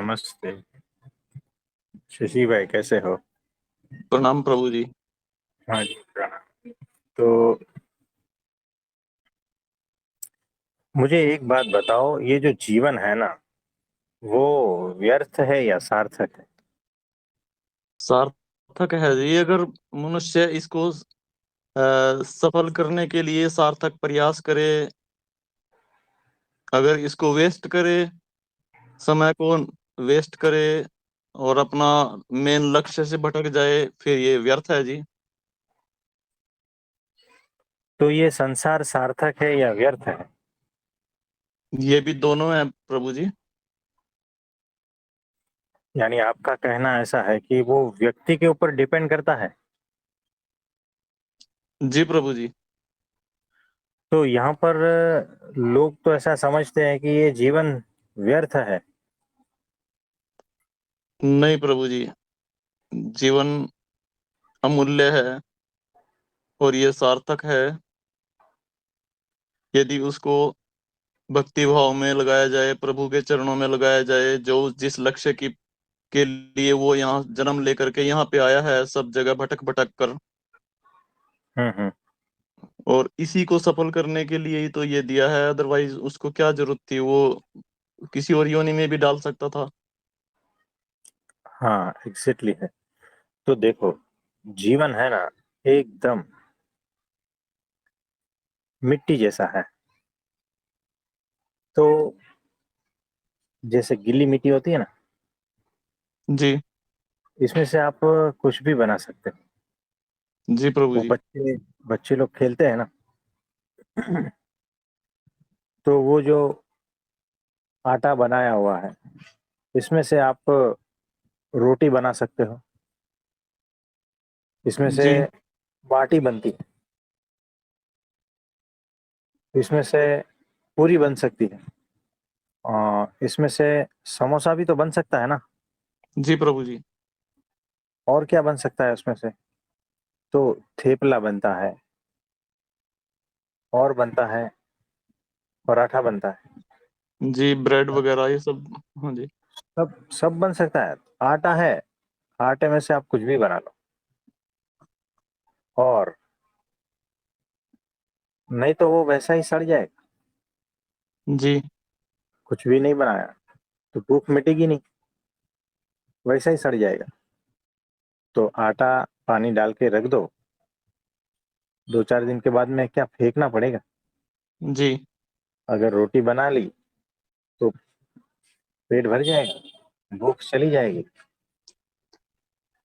नमस्ते। शशि भाई कैसे हो? प्रणाम प्रभु जी। हाँ जी, प्रणाम। तो मुझे एक बात बताओ, ये जो जीवन है ना, वो व्यर्थ है या सार्थक है? सार्थक है जी, अगर मनुष्य इसको सफल करने के लिए सार्थक प्रयास करे। अगर इसको वेस्ट करे, समय को वेस्ट करे और अपना मेन लक्ष्य से भटक जाए, फिर ये व्यर्थ है जी। तो ये संसार सार्थक है या व्यर्थ है? ये भी दोनों है प्रभु जी। यानी आपका कहना ऐसा है कि वो व्यक्ति के ऊपर डिपेंड करता है। जी प्रभु जी। तो यहाँ पर लोग तो ऐसा समझते हैं कि ये जीवन व्यर्थ है। नहीं प्रभु जी, जीवन अमूल्य है और ये सार्थक है यदि उसको भक्ति भाव में लगाया जाए, प्रभु के चरणों में लगाया जाए। जो जिस लक्ष्य की के लिए वो यहाँ जन्म लेकर के यहाँ पे आया है, सब जगह भटक भटक कर, हम्म। और इसी को सफल करने के लिए ही तो ये दिया है। अदरवाइज उसको क्या जरूरत थी, वो किसी और योनि में भी डाल सकता था। हाँ, एग्जैक्टली है। तो देखो, जीवन है ना, एकदम मिट्टी जैसा है। तो जैसे गीली मिट्टी होती है ना, जी। इसमें से आप कुछ भी बना सकते हो। जी प्रभु वो जी। बच्चे बच्चे लोग खेलते हैं ना, तो वो जो आटा बनाया हुआ है, इसमें से आप रोटी बना सकते हो। इसमें से जी। बाटी बनती है। इसमें से पूरी बन सकती है। और इसमें से समोसा भी तो बन सकता है ना। जी प्रभु जी। और क्या बन सकता है उसमें से? तो थेपला बनता है, और बनता है, पराठा बनता है। जी, ब्रेड वगैरह ये सब। हाँ जी। सब सब बन सकता है। आटा है, आटे में से आप कुछ भी बना लो। और नहीं तो वो वैसा ही सड़ जाएगा। जी। कुछ भी नहीं बनाया तो भूख मिटेगी नहीं, वैसा ही सड़ जाएगा। तो आटा पानी डाल के रख दो, 2-4 दिन के बाद में क्या फेंकना पड़ेगा? जी। अगर रोटी बना ली तो पेट भर जाएगा, भूख चली जाएगी, जी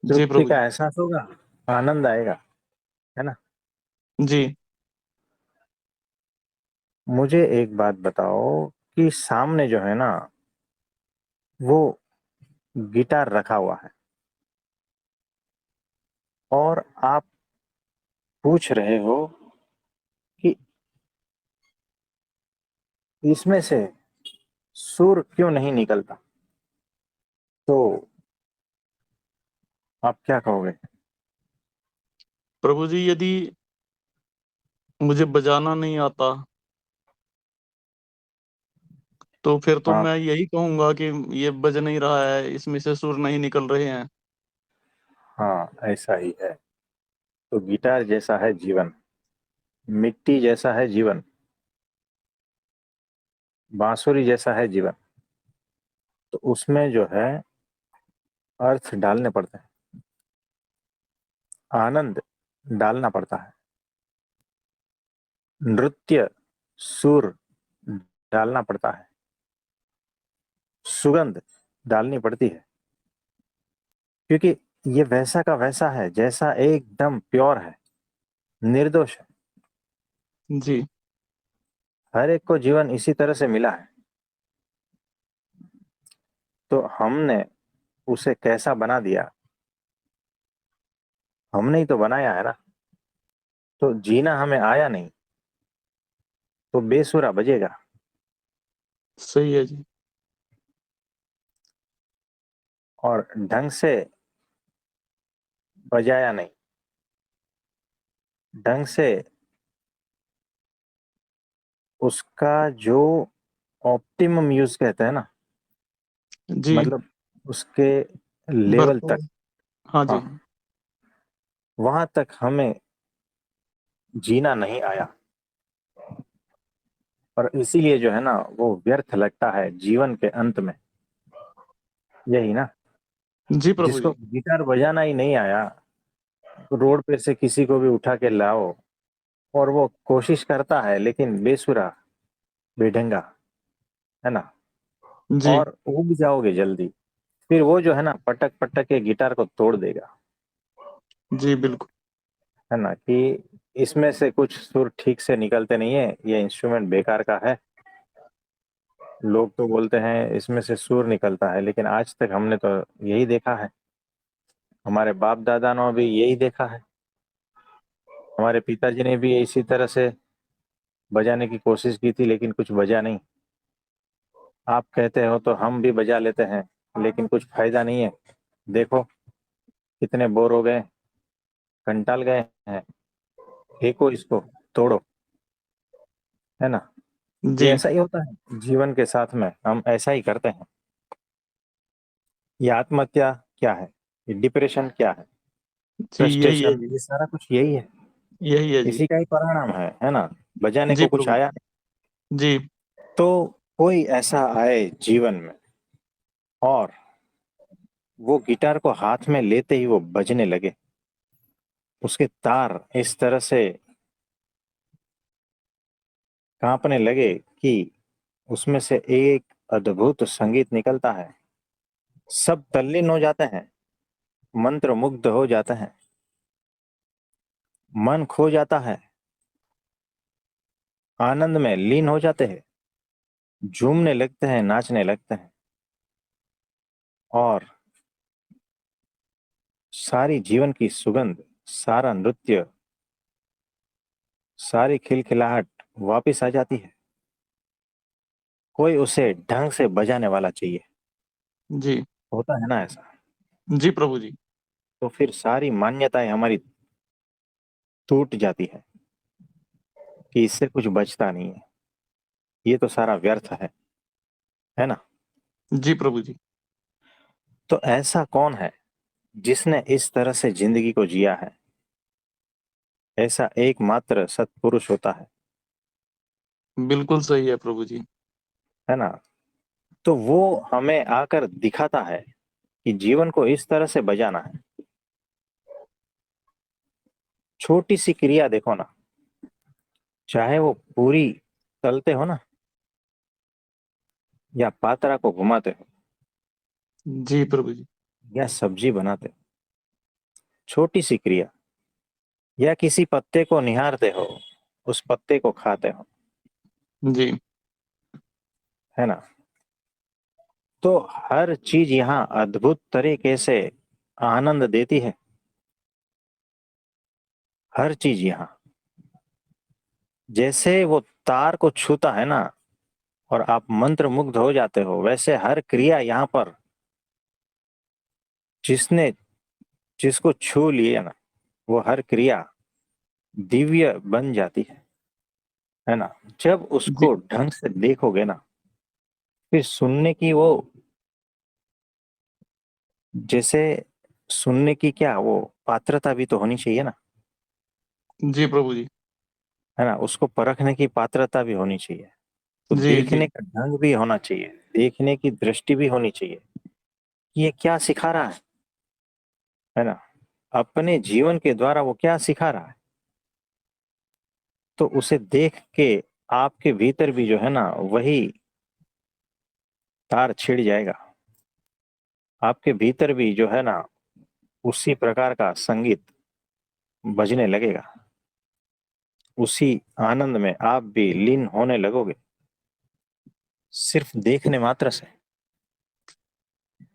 तृप्ति प्रभु का जी। एहसास होगा, आनंद आएगा, है ना। जी। मुझे एक बात बताओ कि सामने जो है ना, वो गिटार रखा हुआ है, और आप पूछ रहे हो कि इसमें से सुर क्यों नहीं निकलता, तो आप क्या कहोगे? प्रभु जी, यदि मुझे बजाना नहीं आता तो फिर तो हाँ, मैं यही कहूंगा कि ये बज नहीं रहा है, इसमें से सुर नहीं निकल रहे हैं। हाँ, ऐसा ही है। तो गिटार जैसा है जीवन, मिट्टी जैसा है जीवन, बांसुरी जैसा है जीवन। तो उसमें जो है अर्थ डालने पड़ते हैं, आनंद डालना पड़ता है, नृत्य, सुर डालना पड़ता है, सुगंध डालनी पड़ती है। क्योंकि ये वैसा का वैसा है, जैसा एकदम प्योर है, निर्दोष है। जी। हर एक को जीवन इसी तरह से मिला है। तो हमने उसे कैसा बना दिया, हमने ही तो बनाया है ना। तो जीना हमें आया नहीं, तो बेसुरा बजेगा। सही है जी। और ढंग से बजाया नहीं, ढंग से उसका जो ऑप्टिमम यूज कहते हैं ना, जी। मतलब उसके लेवल तक, भरपूर। हाँ जी। हाँ, वहां तक हमें जीना नहीं आया। और इसीलिए जो है ना वो व्यर्थ लगता है जीवन के अंत में। यही ना, जी प्रभु जिसको जी। गिटार बजाना ही नहीं आया, रोड पे से किसी को भी उठा के लाओ और वो कोशिश करता है लेकिन बेसुरा, बेढंगा, है ना, जी। और उब जाओगे जल्दी। फिर वो जो है ना पटक पटक के गिटार को तोड़ देगा, जी बिल्कुल। है ना, कि इसमें से कुछ सुर ठीक से निकलते नहीं है, ये इंस्ट्रूमेंट बेकार का है। लोग तो बोलते हैं इसमें से सुर निकलता है, लेकिन आज तक हमने तो यही देखा है, हमारे बाप दादा ने भी यही देखा है, हमारे पिताजी ने भी इसी तरह से बजाने की कोशिश की थी लेकिन कुछ बजा नहीं। आप कहते हो तो हम भी बजा लेते हैं, लेकिन कुछ फायदा नहीं है। देखो कितने बोर हो गए, कंटाल गए हैं, फेंको इसको, तोड़ो, है ना। ये जी। ऐसा ही होता है जीवन के साथ में, हम ऐसा ही करते हैं। ये आत्महत्या क्या है, ये डिप्रेशन क्या है, जी यही है फ्रस्ट्रेशन, जी। ये सारा कुछ यही है। यही है जी। इसी का ही परिणाम है ना। बजाने जी को कुछ प्रभु। आया जी। तो कोई ऐसा आए जीवन में और वो गिटार को हाथ में लेते ही वो बजने लगे, उसके तार इस तरह से कांपने लगे कि उसमें से एक अद्भुत संगीत निकलता है। सब तल्लीन हो जाते हैं, मंत्र मुग्ध हो जाते हैं, मन खो जाता है, आनंद में लीन हो जाते हैं, झूमने लगते हैं, नाचने लगते हैं, और सारी जीवन की सुगंध, सारा नृत्य, सारी खिलखिलाहट वापस आ जाती है। कोई उसे ढंग से बजाने वाला चाहिए। जी। होता है ना ऐसा। जी प्रभु जी। तो फिर सारी मान्यताएं हमारी टूट जाती है कि इससे कुछ बचता नहीं है, ये तो सारा व्यर्थ है ना। जी प्रभु जी। तो ऐसा कौन है जिसने इस तरह से जिंदगी को जिया है? ऐसा एकमात्र सत्पुरुष होता बिल्कुल सही है प्रभु जी। है ना। तो वो हमें आकर दिखाता है कि जीवन को इस तरह से बजाना है। छोटी सी क्रिया देखो ना, चाहे वो पूरी तलते हो ना, या पात्रा को घुमाते हो, जी प्रभु जी। या सब्जी बनाते हो, छोटी सी क्रिया, या किसी पत्ते को निहारते हो, उस पत्ते को खाते हो, जी। है ना। तो हर चीज यहाँ अद्भुत तरीके से आनंद देती है। हर चीज यहाँ जैसे वो तार को छूता है ना और आप मंत्र मुग्ध हो जाते हो, वैसे हर क्रिया यहाँ पर जिसने जिसको छू लिया ना, वो हर क्रिया दिव्य बन जाती है ना। जब जी। उसको ढंग से देखोगे ना, फिर सुनने की वो, जैसे सुनने की क्या वो पात्रता भी तो होनी चाहिए ना, जी प्रभु जी। है ना। उसको परखने की पात्रता भी होनी चाहिए। तो जी। जी। देखने का ढंग भी होना चाहिए, देखने की दृष्टि भी होनी चाहिए कि ये क्या सिखा रहा है ना। अपने जीवन के द्वारा वो क्या सिखा रहा है, तो उसे देख के आपके भीतर भी जो है ना वही तार छिड़ जाएगा। आपके भीतर भी जो है ना उसी प्रकार का संगीत बजने लगेगा, उसी आनंद में आप भी लीन होने लगोगे, सिर्फ देखने मात्र से।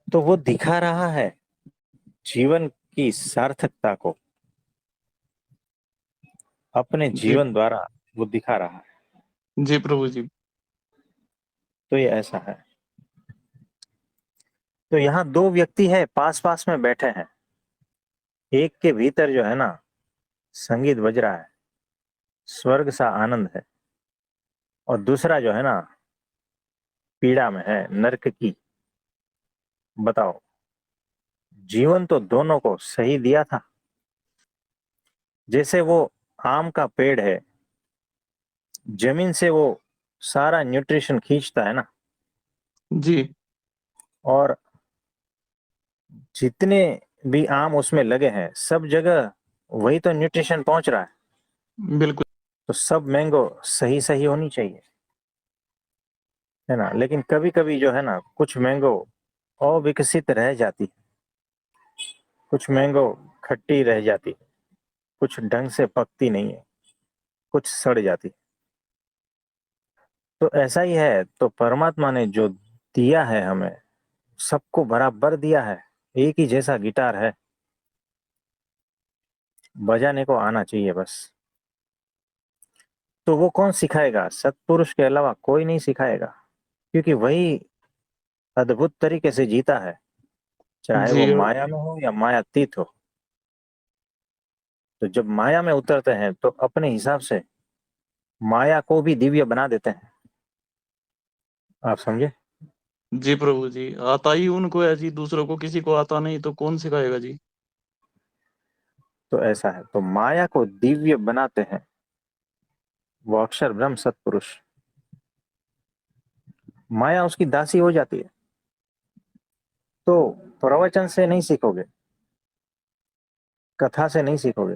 तो वो दिखा रहा है जीवन की सार्थकता को, अपने जी। जीवन द्वारा वो दिखा रहा है। जी प्रभु जी। तो ये ऐसा है। तो यहाँ दो व्यक्ति है पास पास में बैठे हैं, एक के भीतर जो है ना संगीत बज रहा है, स्वर्ग सा आनंद है, और दूसरा जो है ना पीड़ा में है, नरक की बताओ, जीवन तो दोनों को सही दिया था। जैसे वो आम का पेड़ है, जमीन से वो सारा न्यूट्रिशन खींचता है ना, जी और जितने भी आम उसमें लगे हैं सब जगह वही तो न्यूट्रिशन पहुंच रहा है। बिल्कुल। तो सब मैंगो सही सही होनी चाहिए, है ना। लेकिन कभी कभी जो है ना, कुछ मैंगो अविकसित रह जाती है, कुछ मैंगो खट्टी रह जाती है, कुछ ढंग से पकती नहीं है, कुछ सड़ जाती है। तो ऐसा ही है, तो परमात्मा ने जो दिया है हमें, सबको बराबर दिया है। एक ही जैसा गिटार है, बजाने को आना चाहिए बस। तो वो कौन सिखाएगा? सत्पुरुष के अलावा कोई नहीं सिखाएगा, क्योंकि वही अद्भुत तरीके से जीता है, चाहे वो जी माया में हो या मायातीत हो। तो जब माया में उतरते हैं तो अपने हिसाब से माया को भी दिव्य बना देते हैं। आप समझे? जी प्रभु जी, आता ही उनको है जी, दूसरों को किसी को आता नहीं तो कौन सिखाएगा जी। तो ऐसा है, तो माया को दिव्य बनाते हैं वो अक्षर ब्रह्म सत्पुरुष। माया उसकी दासी हो जाती है। तो प्रवचन से नहीं सीखोगे, कथा से नहीं सीखोगे,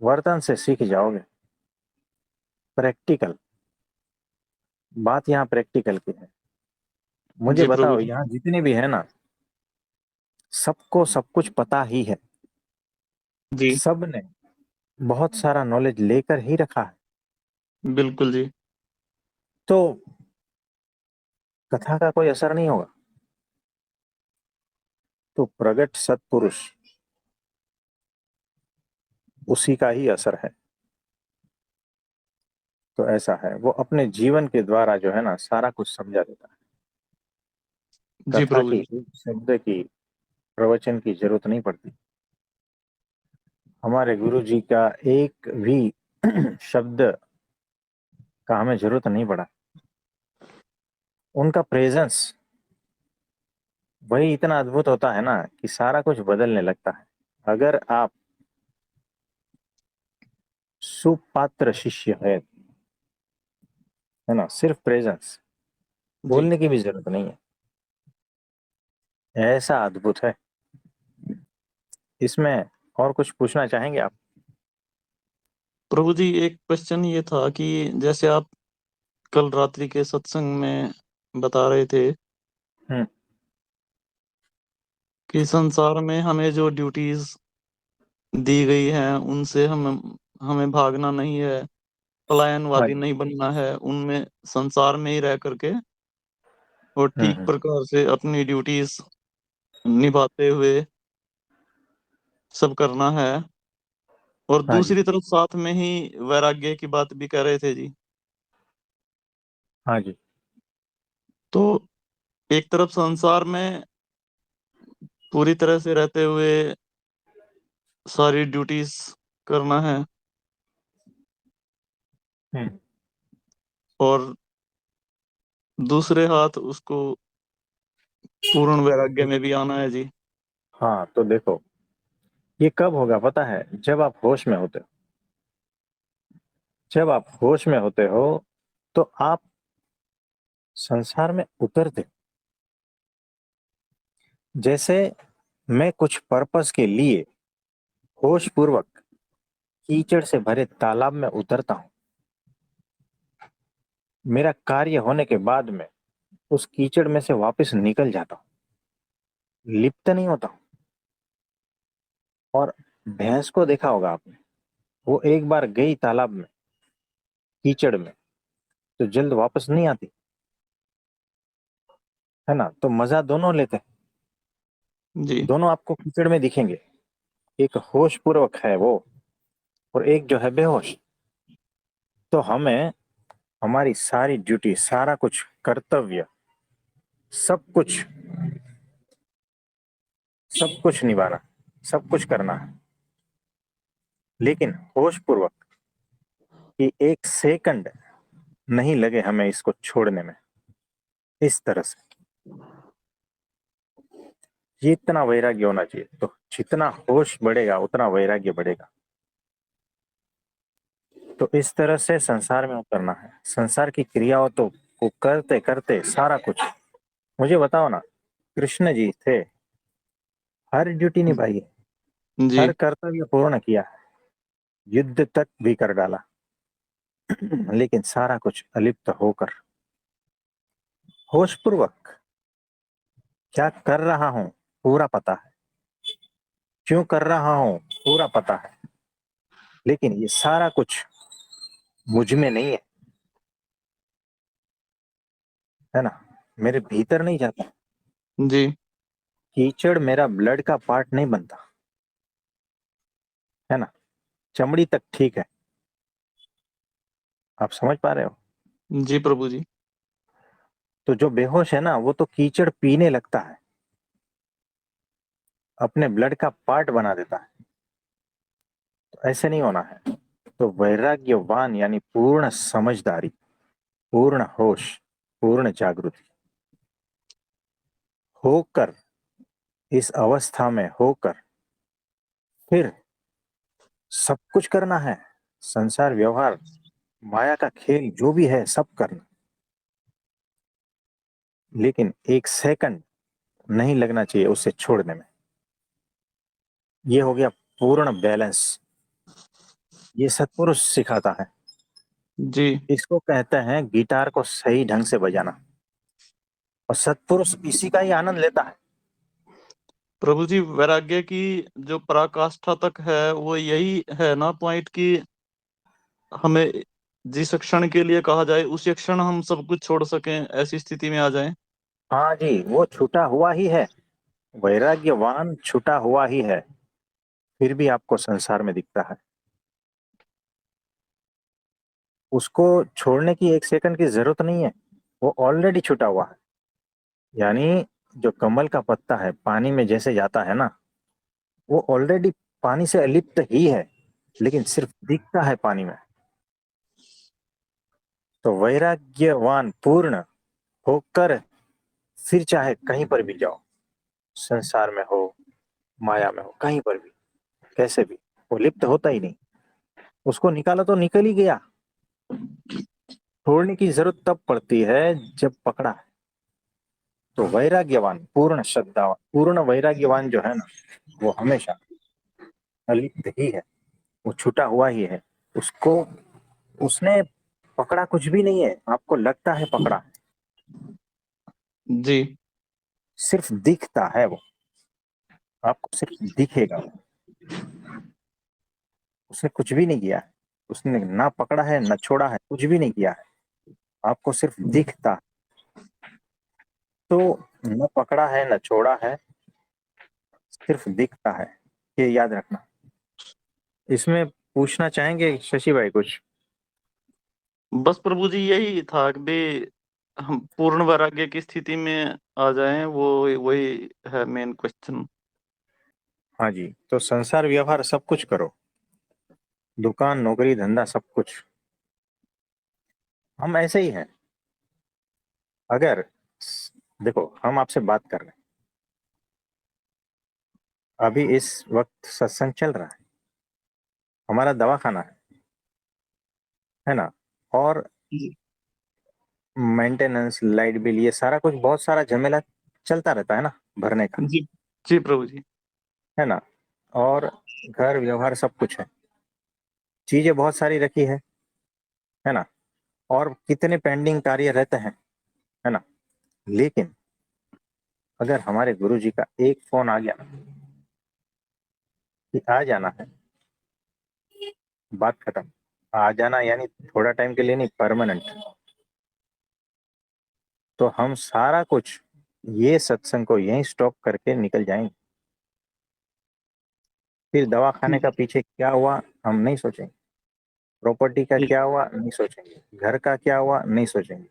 वर्तन से सीख जाओगे। प्रैक्टिकल बात यहाँ प्रैक्टिकल की है। मुझे जी प्रभु बताओ, जी। यहाँ जितने भी है ना, सबको सब कुछ पता ही है। जी सब ने बहुत सारा नॉलेज लेकर ही रखा है। बिल्कुल जी। तो कथा का कोई असर नहीं होगा। तो प्रगट सत्पुरुष, उसी का ही असर है। तो ऐसा है, वो अपने जीवन के द्वारा जो है ना सारा कुछ समझा देता है। जी कथा प्रभु की जी। एक शब्द की, प्रवचन की जरूरत नहीं पड़ती। हमारे गुरु जी का एक भी शब्द का हमें जरूरत नहीं पड़ा। उनका प्रेजेंस वही इतना अद्भुत होता है ना कि सारा कुछ बदलने लगता है। अगर आप सुपात्र शिष्य है ना, सिर्फ प्रेजेंस, जी बोलने की भी जरूरत नहीं है। ऐसा अद्भुत है इसमें। और कुछ पूछना चाहेंगे आप? प्रभु जी, एक क्वेश्चन ये था कि जैसे आप कल रात्रि के सत्संग में बता रहे थे हम्म। कि संसार में हमें जो ड्यूटीज दी गई हैं उनसे हम हमें भागना नहीं है, हाँ पलायनवादी जी। नहीं बनना है, उनमें संसार में ही रह करके और ठीक हम्म। प्रकार से अपनी ड्यूटीज निभाते हुए सब करना है। और हाँ जी। दूसरी तरफ साथ में ही वैराग्य की बात भी कर रहे थे जी। हाँ जी। तो एक तरफ संसार में पूरी तरह से रहते हुए सारी ड्यूटीज करना है, हम्म। और दूसरे हाथ उसको पूर्ण वैराग्य में भी आना है जी। हाँ, तो देखो, ये कब होगा पता है? जब आप होश में होते हो। जब आप होश में होते हो तो आप संसार में उतरते हो। जैसे मैं कुछ पर्पस के लिए होश पूर्वक कीचड़ से भरे तालाब में उतरता हूँ, मेरा कार्य होने के बाद में उस कीचड़ में से वापस निकल जाता हूँ, लिप्त नहीं होता हूँ। और भैंस को देखा होगा आपने, वो एक बार गई तालाब में, कीचड़ में, तो जल्द वापस नहीं आती, है ना। तो मजा दोनों लेते हैं। जी दोनों आपको कीचड़ में दिखेंगे। एक होश पूर्वक है वो, और एक जो है बेहोश। तो हमें हमारी सारी ड्यूटी, सारा कुछ कर्तव्य, सब कुछ, सब कुछ निभाना, सब कुछ करना है। लेकिन होश पूर्वक, कि एक सेकंड नहीं लगे हमें इसको छोड़ने में, इस तरह से। जितना वैराग्य होना चाहिए, तो जितना होश बढ़ेगा उतना वैराग्य बढ़ेगा। तो इस तरह से संसार में उतरना है। संसार की क्रियाओं तो को करते करते सारा कुछ, मुझे बताओ ना, कृष्ण जी थे, हर ड्यूटी निभाई है, जी हर कर्तव्य पूर्ण किया है, युद्ध तक भी कर डाला, लेकिन सारा कुछ अलिप्त होकर होशपूर्वक क्या कर रहा हूं पूरा पता है, क्यों कर रहा हूं पूरा पता है, लेकिन ये सारा कुछ मुझ में नहीं है ना, मेरे भीतर नहीं जाता। जी कीचड़ मेरा ब्लड का पार्ट नहीं बनता, है ना, चमड़ी तक ठीक है। आप समझ पा रहे हो? जी प्रभु जी। तो जो बेहोश है ना, वो तो कीचड़ पीने लगता है, अपने ब्लड का पार्ट बना देता है। तो ऐसे नहीं होना है। तो वैराग्यवान यानी पूर्ण समझदारी, पूर्ण होश, पूर्ण जागृति होकर, इस अवस्था में होकर फिर सब कुछ करना है। संसार व्यवहार, माया का खेल जो भी है सब करना, लेकिन एक सेकंड नहीं लगना चाहिए उसे छोड़ने में। ये हो गया पूर्ण बैलेंस। ये सत्पुरुष सिखाता है। जी इसको कहते हैं गिटार को सही ढंग से बजाना, और सत्पुरुष इसी का ही आनंद लेता है। प्रभु जी, वैराग्य की जो पराकाष्ठा तक है वो यही है ना पॉइंट, कि हमें जिस क्षण के लिए कहा जाए उसी क्षण हम सब कुछ छोड़ सकें, ऐसी स्थिति में आ जाएं। हाँ जी, वो छूटा हुआ ही है, वैराग्यवान छूटा हुआ ही है, फिर भी आपको संसार में दिखता है। उसको छोड़ने की एक सेकंड की जरूरत नहीं है, वो ऑलरेडी छूटा हुआ है। यानी जो कमल का पत्ता है पानी में जैसे जाता है ना, वो ऑलरेडी पानी से अलिप्त ही है, लेकिन सिर्फ दिखता है पानी में। तो वैराग्यवान पूर्ण होकर फिर चाहे कहीं पर भी जाओ, संसार में हो, माया में हो, कहीं पर भी, कैसे भी, वो लिप्त होता ही नहीं। उसको निकाला तो निकल ही गया। छोड़ने की जरूरत तब पड़ती है जब पकड़ा है। तो वैराग्यवान, पूर्ण श्रद्धावान, पूर्ण वैराग्यवान जो है ना, वो हमेशा अलिप्त ही है, वो छूटा हुआ ही है। उसको, उसने पकड़ा कुछ भी नहीं है, आपको लगता है पकड़ा है, जी सिर्फ दिखता है वो, आपको सिर्फ दिखेगा वो। उसने कुछ भी नहीं किया है, उसने ना पकड़ा है ना छोड़ा है, कुछ भी नहीं किया है, आपको सिर्फ दिखता है। तो न पकड़ा है न छोड़ा है, सिर्फ दिखता है, ये याद रखना। इसमें पूछना चाहेंगे शशि भाई कुछ? बस प्रभु जी यही था कि भी हम पूर्ण वैराग्य की स्थिति में आ जाएं, वो वही है मेन क्वेश्चन। हाँ जी, तो संसार व्यवहार सब कुछ करो, दुकान नौकरी धंधा सब कुछ, हम ऐसे ही हैं। अगर देखो, हम आपसे बात कर रहे हैं, अभी इस वक्त सत्संग चल रहा है, हमारा दवाखाना है ना, और जी मेंटेनेंस, लाइट बिल, ये सारा कुछ, बहुत सारा झमेला चलता रहता है ना, भरने का, जी जी प्रभु जी। है ना, और घर व्यवहार सब कुछ है, चीजें बहुत सारी रखी है ना, और कितने पेंडिंग कार्य रहते हैं, है ना। लेकिन अगर हमारे गुरु जी का एक फोन आ गया ना कि आ जाना है, बात खत्म। आ जाना यानी थोड़ा टाइम के लिए नहीं, परमानेंट। तो हम सारा कुछ, ये सत्संग को यहीं स्टॉप करके निकल जाएंगे। फिर दवा खाने का पीछे क्या हुआ हम नहीं सोचेंगे, प्रॉपर्टी का क्या हुआ नहीं सोचेंगे, घर का क्या हुआ नहीं सोचेंगे,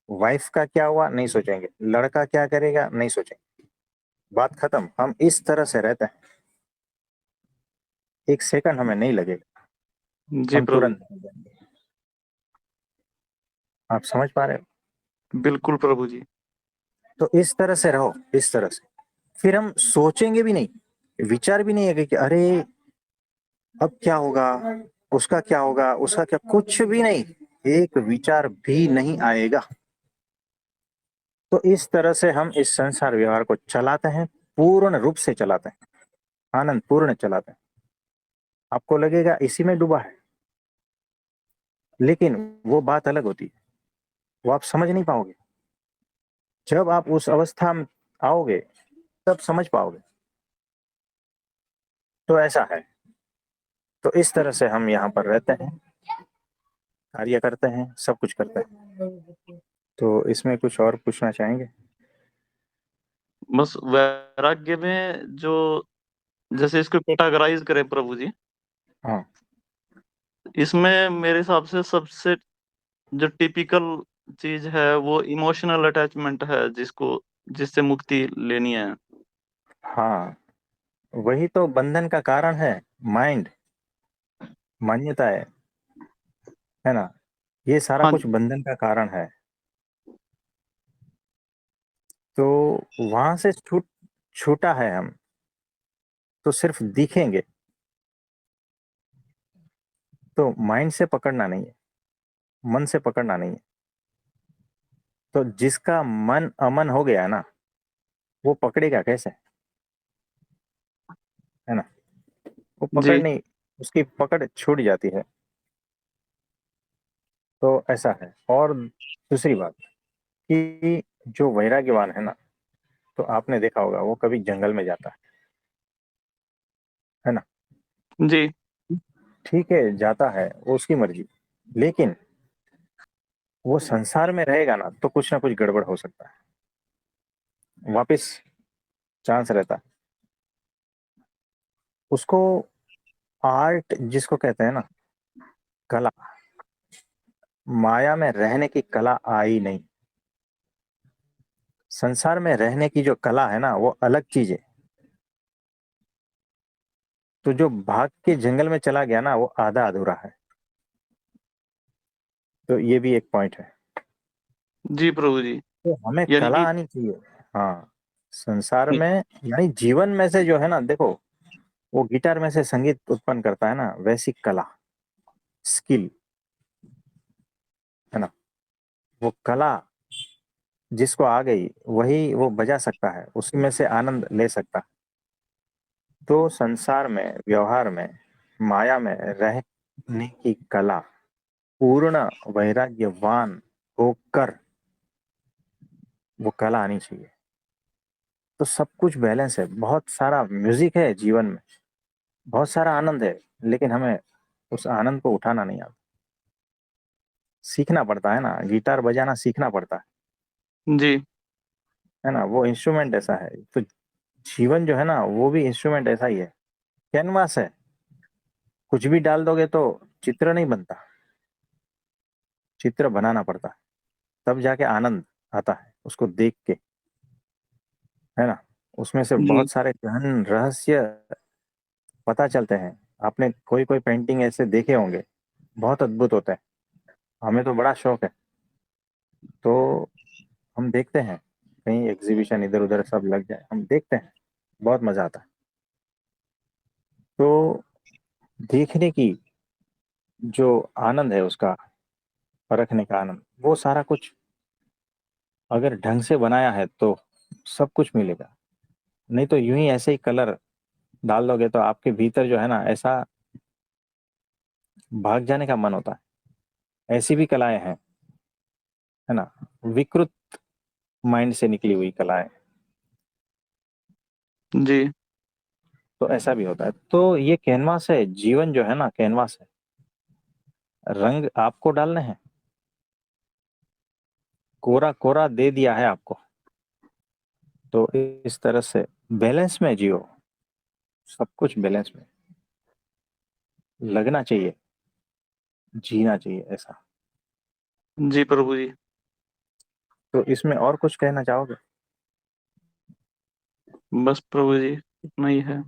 वाइफ का क्या हुआ नहीं सोचेंगे, लड़का क्या करेगा नहीं सोचेंगे, बात खत्म। हम इस तरह से रहते हैं, एक सेकंड हमें नहीं लगेगा, जी हम प्रभु। तुरंत निकल जाएंगे। आप समझ पा रहे हो? बिल्कुल प्रभु जी। तो इस तरह से रहो, इस तरह से फिर हम सोचेंगे भी नहीं, विचार भी नहीं है कि अरे अब क्या होगा, उसका क्या होगा, उसका क्या, कुछ भी नहीं, एक विचार भी नहीं आएगा। तो इस तरह से हम इस संसार व्यवहार को चलाते हैं, पूर्ण रूप से चलाते हैं, आनंद पूर्ण चलाते हैं। आपको लगेगा इसी में डूबा है, लेकिन वो बात अलग होती है, वो आप समझ नहीं पाओगे। जब आप उस अवस्था में आओगे तब समझ पाओगे। तो ऐसा है। तो इस तरह से हम यहाँ पर रहते हैं, कार्य करते हैं, सब कुछ करते हैं। तो इसमें कुछ और पूछना चाहेंगे? बस वैराग्य में जो, जैसे इसको कैटेगराइज करें प्रभु जी, हाँ। इसमें मेरे हिसाब से सबसे जो टिपिकल चीज है वो इमोशनल अटैचमेंट है, जिसको जिससे मुक्ति लेनी है। हाँ, वही तो बंधन का कारण है। माइंड, मान्यता है ना, ये सारा हाँ कुछ बंधन का कारण है। तो वहां से छूटा है हम, तो सिर्फ दिखेंगे। तो माइंड से पकड़ना नहीं है, मन से पकड़ना नहीं है। तो जिसका मन अमन हो गया ना, वो पकड़ेगा कैसे, है ना? वो पकड़ जी। नहीं, उसकी पकड़ छूट जाती है। तो ऐसा है। और दूसरी बात कि जो वैराग्यवान है ना, तो आपने देखा होगा वो कभी जंगल में जाता है ना? जी। ठीक है, जाता है, वो उसकी मर्जी। लेकिन वो संसार में रहेगा ना, तो कुछ ना कुछ गड़बड़ हो सकता है, वापस चांस रहता है उसको। आर्ट जिसको कहते हैं ना, कला, माया में रहने की कला आई नहीं। संसार में रहने की जो कला है ना, वो अलग चीज है। तो जो भाग के जंगल में चला गया ना, वो आधा अधूरा है। तो ये भी एक पॉइंट है। जी प्रभु जी। तो हमें यानी कला कि आनी चाहिए। हाँ, संसार में, यानी जीवन में से जो है ना, देखो, वो गिटार में से संगीत उत्पन्न करता है ना, वैसी कला, स्किल, है ना, वो कला जिसको आ गई वही वो बजा सकता है, उसी में से आनंद ले सकता है। तो संसार में, व्यवहार में, माया में रहने की कला, पूर्ण वैराग्यवान होकर वो कला आनी चाहिए। तो सब कुछ बैलेंस है, बहुत सारा म्यूजिक है जीवन में, बहुत सारा आनंद है, लेकिन हमें उस आनंद को उठाना नहीं आता। सीखना पड़ता है ना, गिटार बजाना सीखना पड़ता जी। है ना, वो इंस्ट्रूमेंट ऐसा है। तो जीवन जो है ना, वो भी इंस्ट्रूमेंट ऐसा ही है, कैनवास है। कुछ भी डाल दोगे तो चित्र नहीं बनता, चित्र बनाना पड़ता है, तब जाके आनंद आता है उसको देख के, है ना। उसमें से जी। बहुत सारे गहन रहस्य पता चलते हैं। आपने कोई कोई पेंटिंग ऐसे देखे होंगे, बहुत अद्भुत होते हैं। हमें तो बड़ा शौक है। तो हम देखते हैं, कहीं एग्जीबिशन इधर उधर सब लग जाए, हम देखते हैं, बहुत मजा आता है। तो देखने की जो आनंद है, उसका परखने का आनंद, वो सारा कुछ अगर ढंग से बनाया है तो सब कुछ मिलेगा। नहीं तो यूं ही ऐसे ही कलर डाल दोगे तो आपके भीतर जो है ना, ऐसा भाग जाने का मन होता है। ऐसी भी कलाएं हैं, है ना, विकृत माइंड से निकली हुई कलाएं। जी। तो ऐसा भी होता है। तो ये कैनवास है, जीवन जो है ना कैनवास है, रंग आपको डालने हैं, कोरा कोरा दे दिया है आपको। तो इस तरह से बैलेंस में जियो, सब कुछ बैलेंस में लगना चाहिए, जीना चाहिए ऐसा। जी प्रभु जी। तो इसमें और कुछ कहना चाहोगे? बस प्रभु जी, इतना ही है।